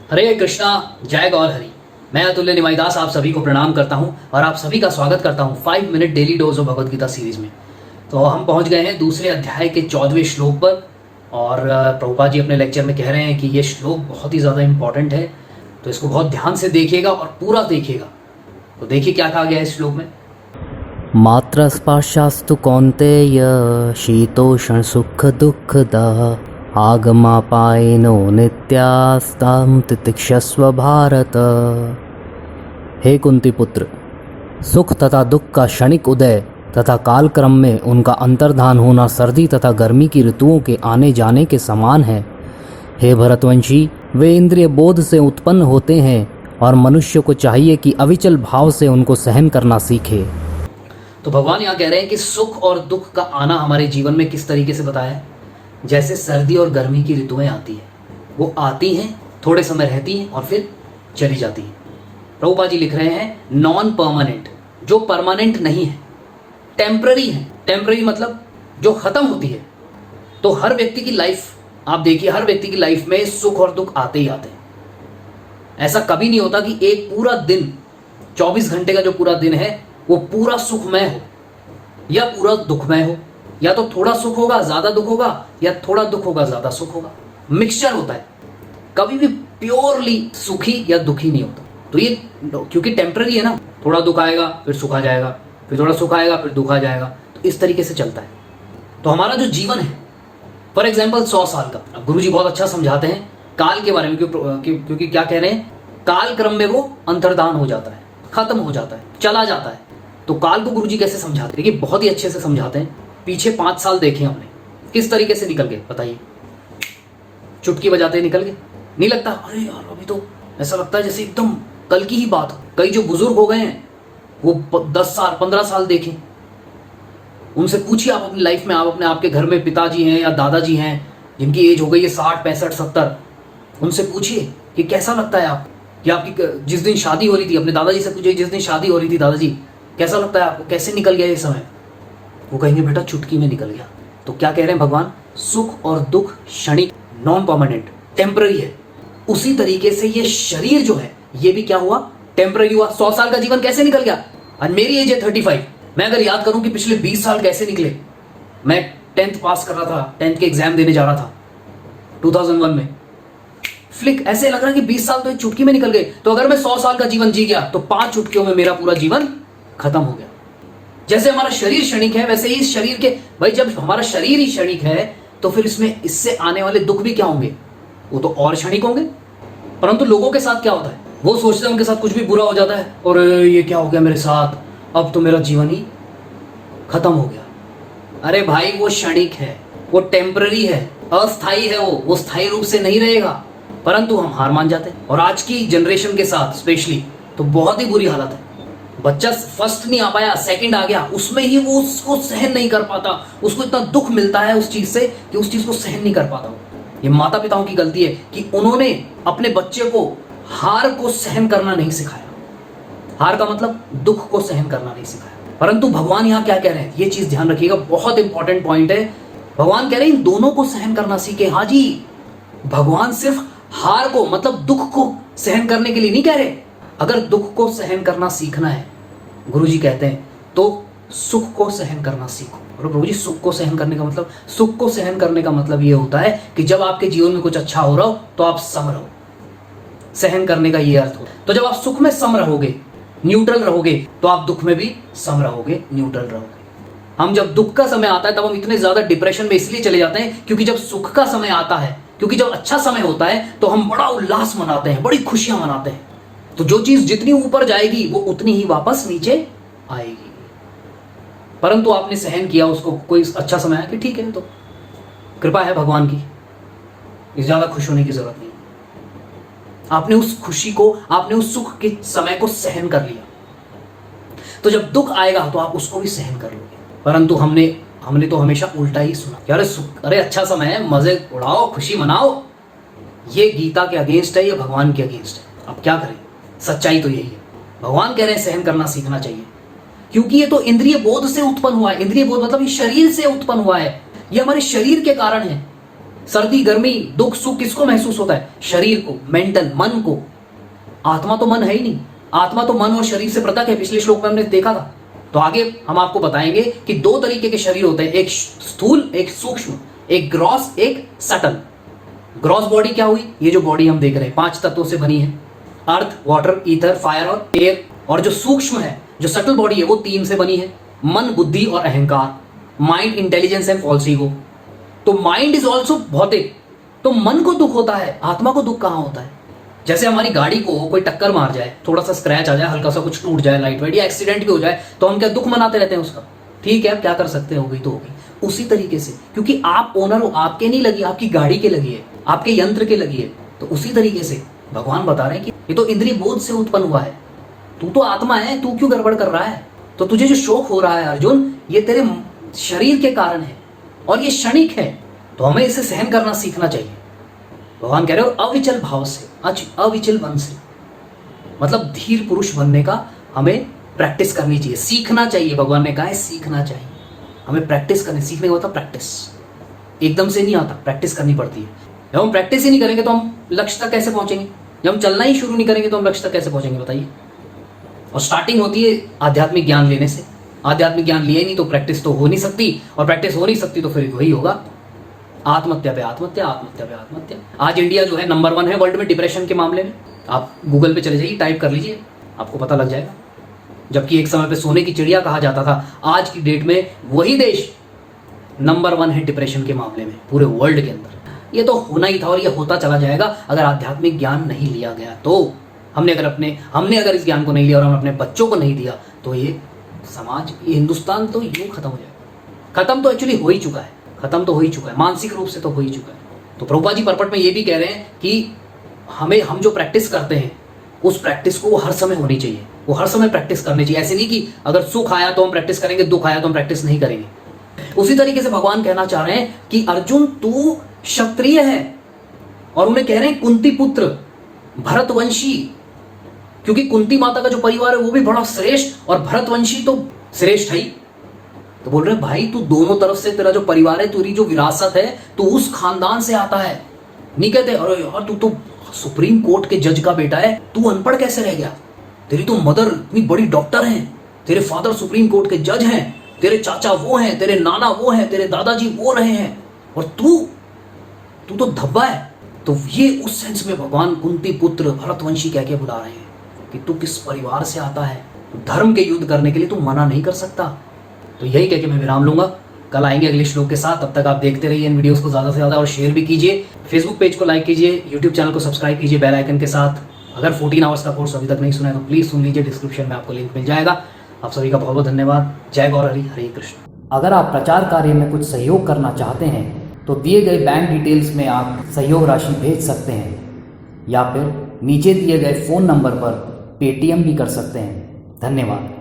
हरे कृष्णा, जय गौर हरि। मैं अतुल्य निमाईदास आप सभी को प्रणाम करता हूं और आप सभी का स्वागत करता हूं 5 minute daily dose of Bhagavad Gita series में। तो हम पहुंच गए हैं दूसरे अध्याय के 14वें श्लोक पर और प्रभुपाद जी अपने लेक्चर में कह रहे हैं कि ये श्लोक बहुत ही ज़्यादा इंपॉर्टेंट है, तो इसको बहुत ध्यान से देखिएगा और पूरा देखिएगा। तो देखिए क्या कहा गया है इस श्लोक में। मात्र स्पर्शास्तु कौन्तेय शीतोष्ण सुख दुःखदा आगमापायनो नित्यास्तां तितिक्षस्व भारत। हे कुंती पुत्र, सुख तथा दुख का क्षणिक उदय तथा कालक्रम में उनका अंतर्धान होना सर्दी तथा गर्मी की ऋतुओं के आने जाने के समान है। हे भरतवंशी, वे इंद्रिय बोध से उत्पन्न होते हैं और मनुष्य को चाहिए कि अविचल भाव से उनको सहन करना सीखे। तो भगवान यहाँ कह रहे हैं कि सुख और दुख का आना हमारे जीवन में किस तरीके से बताया है। जैसे सर्दी और गर्मी की ऋतुएं आती है, वो आती हैं, थोड़े समय रहती हैं और फिर चली जाती हैं। प्रभुपाद जी लिख रहे हैं नॉन परमानेंट, जो परमानेंट नहीं है, टेम्पररी है। टेम्पररी मतलब जो खत्म होती है। तो हर व्यक्ति की लाइफ, आप देखिए, हर व्यक्ति की लाइफ में सुख और दुख आते ही आते हैं। ऐसा कभी नहीं होता कि एक पूरा दिन, 24 घंटे का जो पूरा दिन है वो पूरा सुखमय हो या पूरा दुखमय हो। या तो थोड़ा सुख होगा ज्यादा दुख होगा, या थोड़ा दुख होगा ज्यादा सुख होगा। मिक्सचर होता है, कभी भी प्योरली सुखी या दुखी नहीं होता। तो ये क्योंकि टेम्पररी है ना, थोड़ा दुख आएगा फिर सुख आ जाएगा, फिर थोड़ा सुख आएगा फिर दुख आ जाएगा। तो इस तरीके से चलता है। तो हमारा जो जीवन है, फॉर एग्जाम्पल 100 साल का, अब गुरु जी बहुत अच्छा समझाते हैं काल के बारे में, क्योंकि क्या कह रहे हैं, काल क्रम में वो अंतर्धान हो जाता है, खत्म हो जाता है, चला जाता है। तो काल को गुरुजी कैसे समझाते हैं, देखिए बहुत ही अच्छे से समझाते हैं। पीछे 5 साल देखे हमने, किस तरीके से निकल गए बताइए। चुटकी बजाते निकल गए, नहीं लगता? अरे यार अभी तो ऐसा लगता है जैसे एकदम कल की ही बात हो। कई जो बुजुर्ग हो गए हैं वो 10 साल 15 साल देखे। उनसे पूछिए आप अपनी लाइफ में, आप अपने आपके घर में पिताजी हैं या दादाजी हैं जिनकी एज हो गई है 60 65 70, उनसे पूछिए कि कैसा लगता है आप, कि आपकी जिस दिन शादी हो रही थी, अपने दादाजी से पूछिए जिस दिन शादी हो रही थी, दादाजी कैसा लगता है आपको, कैसे निकल गया ये समय? वो कहेंगे बेटा चुटकी में निकल गया। तो क्या कह रहे हैं भगवान, सुख और दुख क्षणिक, नॉन परमानेंट, टेम्पररी है। उसी तरीके से ये शरीर जो है ये भी क्या हुआ, टेम्पररी हुआ। 100 साल का जीवन कैसे निकल गया? आज मेरी एज है 35। मैं अगर याद करूं कि पिछले 20 साल कैसे निकले, मैं 10th पास कर रहा था, 10th के एग्जाम देने जा रहा था 2001 में, फ्लिक ऐसे लग रहा है कि 20 साल तो एक चुटकी में निकल गए। तो अगर मैं 100 साल का जीवन जी गया तो 5 चुटकियों में मेरा पूरा जीवन खत्म हो गया। जैसे हमारा शरीर क्षणिक है, वैसे ही इस शरीर के, भाई जब हमारा शरीर ही क्षणिक है तो फिर इसमें इससे आने वाले दुख भी क्या होंगे, वो तो और क्षणिक होंगे। परंतु लोगों के साथ क्या होता है, वो सोचते हैं उनके साथ कुछ भी बुरा हो जाता है और ये क्या हो गया मेरे साथ, अब तो मेरा जीवन ही खत्म हो गया। अरे भाई वो क्षणिक है, वो टेम्पररी है, अस्थायी है, वो स्थायी रूप से नहीं रहेगा। परंतु हम हार मान जाते हैं। और आज की जनरेशन के साथ स्पेशली तो बहुत ही बुरी हालत है। बच्चा फर्स्ट नहीं आ पाया, सेकंड आ गया, उसमें ही वो उसको सहन नहीं कर पाता, उसको इतना दुख मिलता है उस चीज से कि उस चीज को सहन नहीं कर पाता। ये माता पिताओं की गलती है कि उन्होंने अपने बच्चे को हार को सहन करना नहीं सिखाया। हार का मतलब दुख को सहन करना नहीं सिखाया। परंतु भगवान यहाँ क्या कह रहे हैं, ये चीज ध्यान रखिएगा, बहुत इंपॉर्टेंट पॉइंट है। भगवान कह रहे हैं इन दोनों को सहन करना सीखे। हाँ जी, भगवान सिर्फ हार को मतलब दुख को सहन करने के लिए नहीं कह रहे। अगर दुख को सहन करना सीखना है, गुरुजी कहते हैं, तो सुख को सहन करना सीखो। और गुरुजी सुख को सहन करने का मतलब, सुख को सहन करने का मतलब ये होता है कि जब आपके जीवन में कुछ अच्छा हो रहा हो तो आप सम रहो। सहन करने का ये अर्थ हो। तो जब आप सुख में सम रहोगे, न्यूट्रल रहोगे, तो आप दुख में भी सम रहोगे, न्यूट्रल रहोगे। हम जब दुख का समय आता है तब हम इतने ज्यादा डिप्रेशन में इसलिए चले जाते हैं क्योंकि जब सुख का समय आता है, क्योंकि जब अच्छा समय होता है तो हम बड़ा उल्लास मनाते हैं, बड़ी खुशियां मनाते हैं। तो जो चीज जितनी ऊपर जाएगी वो उतनी ही वापस नीचे आएगी। परंतु आपने सहन किया उसको, कोई अच्छा समय आया कि ठीक है, तो कृपा है भगवान की, इस ज्यादा खुश होने की जरूरत नहीं। आपने उस खुशी को, आपने उस सुख के समय को सहन कर लिया, तो जब दुख आएगा तो आप उसको भी सहन कर लोगे। परंतु हमने तो हमेशा उल्टा ही सुना कि अरे अच्छा समय है, मजे उड़ाओ, खुशी मनाओ। ये गीता के अगेंस्ट है, ये भगवान के अगेंस्ट है। अब क्या करें, सच्चाई तो यही है। भगवान कह रहे हैं सहन करना सीखना चाहिए, क्योंकि ये तो इंद्रिय बोध से उत्पन्न हुआ है। इंद्रिय बोध मतलब ये शरीर से उत्पन्न हुआ है, ये हमारे शरीर के कारण है। सर्दी गर्मी दुख सुख किसको महसूस होता है? शरीर को, मेंटल, मन को। आत्मा तो मन है ही नहीं, आत्मा तो मन और शरीर से पृथक है, पिछले श्लोक में हमने देखा था। तो आगे हम आपको बताएंगे कि दो तरीके के शरीर होते हैं, एक स्थूल एक सूक्ष्म, एक ग्रॉस एक सटल। ग्रॉस बॉडी क्या हुई? ये जो बॉडी हम देख रहे हैं 5 तत्वों से बनी है, अर्थ, वाटर, ईथर, फायर और एयर। और जो सूक्ष्म है, जो सटल बॉडी है, वो 3 से बनी है, मन, बुद्धि और अहंकार, mind, intelligence and false ego. तो माइंड इज ऑल्सो भौतिक। तो मन को दुख होता है, आत्मा को दुख कहां होता है? जैसे हमारी गाड़ी को कोई टक्कर मार जाए, थोड़ा सा स्क्रैच आ जाए, हल्का सा कुछ टूट जाए, लाइट वेट या एक्सीडेंट भी हो जाए, तो हम क्या दुख मनाते रहते हैं उसका? ठीक है, क्या कर सकते हैं, हो गई तो हो गई। उसी तरीके से, क्योंकि आप ओनर हो, आपके नहीं लगी, आपकी गाड़ी के लगी है, आपके यंत्र के लगी है। तो उसी तरीके से भगवान बता रहे हैं कि ये तो इंद्रिय बोध से उत्पन्न हुआ है, तू तो आत्मा है, तू क्यों गड़बड़ कर रहा है? तो तुझे जो शोक हो रहा है अर्जुन, ये तेरे शरीर के कारण है और ये क्षणिक है। तो हमें इसे सहन करना सीखना चाहिए। भगवान कह रहे हो अविचल भाव से, अविचल मन से, मतलब धीर पुरुष बनने का हमें प्रैक्टिस करनी चाहिए, सीखना चाहिए। भगवान ने कहा है सीखना चाहिए, हमें प्रैक्टिस करनी। सीखने का मतलब प्रैक्टिस, एकदम से नहीं आता, प्रैक्टिस करनी पड़ती है। जब हम प्रैक्टिस ही नहीं करेंगे तो हम लक्ष्य तक कैसे पहुंचेंगे? जब हम चलना ही शुरू नहीं करेंगे तो हम लक्ष्य तक कैसे पहुंचेंगे, बताइए। और स्टार्टिंग होती है आध्यात्मिक ज्ञान लेने से। आध्यात्मिक ज्ञान लिए नहीं तो प्रैक्टिस तो हो नहीं सकती, और प्रैक्टिस हो नहीं सकती तो फिर वही होगा, आत्महत्या पे आत्महत्या, आत्महत्या पे आत्महत्या। आज इंडिया जो है नंबर 1 है वर्ल्ड में डिप्रेशन के मामले में। आप गूगल पे चले जाइए, टाइप कर लीजिए, आपको पता लग जाएगा। जबकि एक समय पे सोने की चिड़िया कहा जाता था, आज की डेट में वही देश नंबर 1 है डिप्रेशन के मामले में पूरे वर्ल्ड के अंदर। ये तो होना ही था और ये होता चला जाएगा अगर आध्यात्मिक ज्ञान नहीं लिया गया तो। हमने अगर इस ज्ञान को नहीं लिया और हम अपने बच्चों को नहीं दिया तो ये समाज, ये हिंदुस्तान तो यूं खत्म हो जाएगा। खत्म तो एक्चुअली हो ही चुका है, खत्म तो हो ही चुका है, मानसिक रूप से तो हो ही चुका है। तो प्रभुपाद जी परपट में ये भी कह रहे हैं कि हम जो प्रैक्टिस करते हैं उस प्रैक्टिस को वो हर समय होनी चाहिए, वो हर समय प्रैक्टिस करनी चाहिए। ऐसे नहीं कि अगर सुख आया तो हम प्रैक्टिस करेंगे, दुख आया तो हम प्रैक्टिस नहीं करेंगे। उसी तरीके से भगवान कहना चाह रहे हैं कि अर्जुन तू क्षत्रिय है, और उन्हें कह रहे हैं कुंती पुत्र, भरतवंशी, क्योंकि कुंती माता का जो परिवार है वो भी बड़ा श्रेष्ठ और भरतवंशी तो श्रेष्ठ है ही। तो बोल रहे हैं भाई तू दोनों तरफ से, तेरा जो परिवार है, तेरी जो विरासत है, तू उस खानदान से आता है। नहीं कहते अरे यार तू तो सुप्रीम कोर्ट के जज का बेटा है, तू अनपढ़ कैसे रह गया? तेरी तो मदर इतनी बड़ी डॉक्टर हैं, तेरे फादर सुप्रीम कोर्ट के जज हैं, तेरे चाचा वो हैं, तेरे नाना वो हैं, तेरे दादाजी वो रहे हैं, और तू तो धब्बा है। तो ये उस सेंस में भगवान कुंती पुत्र भरतवंशी कह के बुला रहे हैं कि तू किस परिवार से आता है, धर्म के युद्ध करने के लिए तू मना नहीं कर सकता। तो यही कह के मैं विराम लूंगा, कल आएंगे अगले श्लोक के साथ। तब तक आप देखते रहिए इन वीडियोस को ज़्यादा से ज़्यादा और शेयर भी कीजिए। फेसबुक पेज को लाइक कीजिए, यूट्यूब चैनल को सब्सक्राइब कीजिए बेल आइकन के साथ। अगर 14 आवर्स का कोर्स अभी तक नहीं सुना है तो प्लीज़ सुन लीजिए, डिस्क्रिप्शन में आपको लिंक मिल जाएगा। आप सभी का बहुत बहुत धन्यवाद। जय गौर हरि, हरे कृष्ण। अगर आप प्रचार कार्य में कुछ सहयोग करना चाहते हैं तो दिए गए बैंक डिटेल्स में आप सहयोग राशि भेज सकते हैं, या फिर नीचे दिए गए फ़ोन नंबर पर पेटीएम भी कर सकते हैं। धन्यवाद।